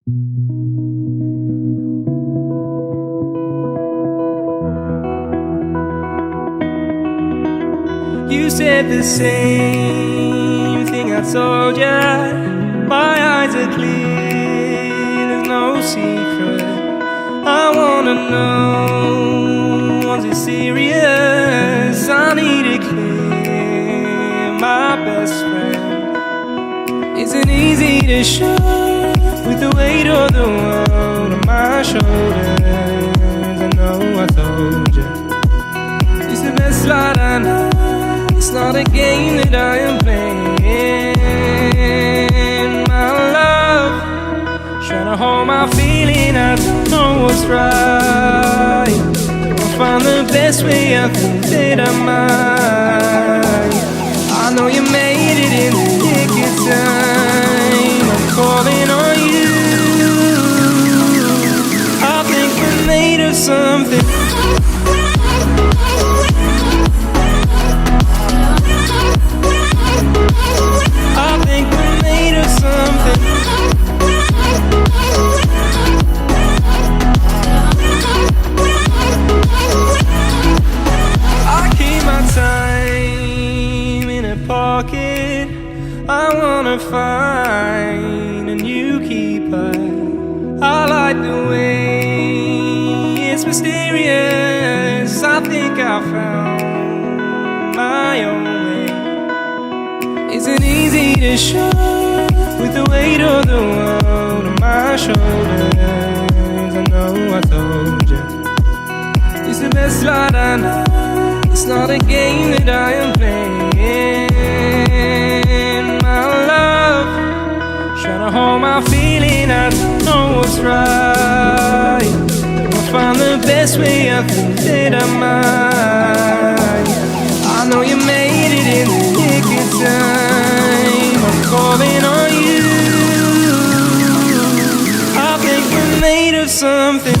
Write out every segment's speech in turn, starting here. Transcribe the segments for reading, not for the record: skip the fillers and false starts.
You said the same thing I told ya. My eyes are clear, there's no secret. I wanna know, was it serious? I need it clear, my best friend. Isn't easy to show with the weight of the world on my shoulders. I know I told you, it's the best light I know. It's not a game that I am playing. My love, trying to hold my feeling, I don't know what's right. I'll find the best way, I think that I might. I know you made it in the nick of time. I'm calling on you. I think we're made of something. I think we're made of something. I keep my time in a pocket. I wanna find a new keeper. I like the way it's mysterious. I think I found my own way. Isn't easy to show with the weight of the world on my shoulders. I know I told you, it's the best light I know. It's not a game that I am playing. My love, trying to hold my feeling, I don't know what's right. I'll find the best way, I think that I might. I know you made it in the nick of time. I'm calling on you. I think we're made of something.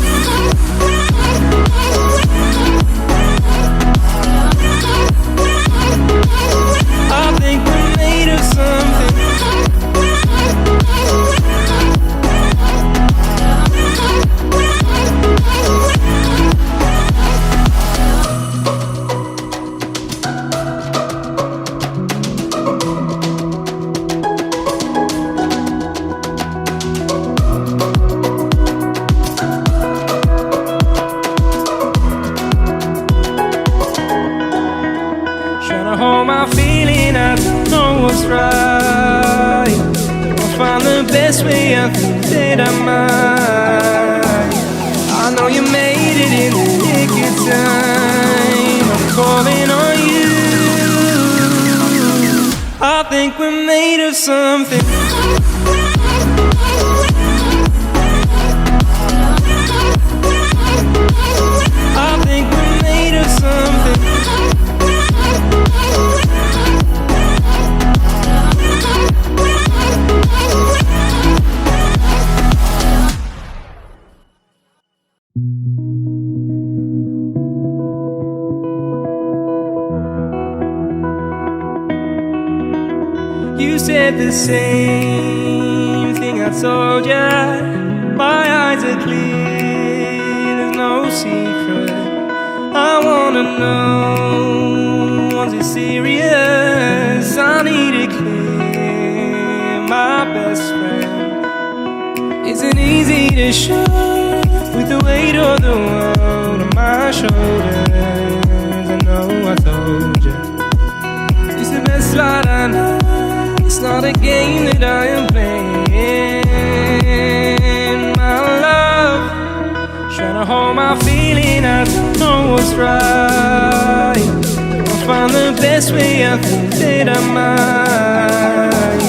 I think we're made of something. Hold my feeling, I don't know what's right. I'll find the best way, I think that I might. I know you made it in the nick of time. I'm calling on you. I think we're made of something. I think we're made of something. You said the same thing I told ya. My eyes are clear, there's no secret. I wanna know, was it serious? I need it clear, my best friend. Isn't easy to show with the weight of the world on my shoulders. I know I told you, it's the best light I know. It's not a game that I am playing. My love, trying to hold my feeling, I don't know what's right. I'll find the best way, I think that I might.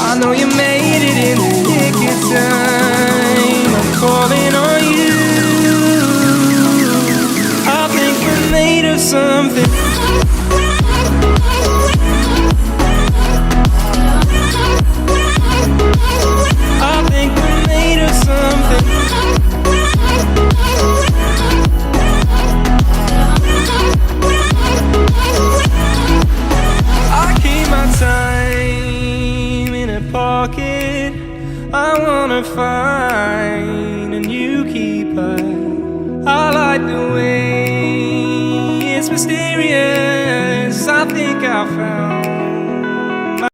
I know you made it in the nick of time. I'm calling on you. I think we're made of something. I think we're made of something. I keep my time but I like the way it's mysterious. I think I found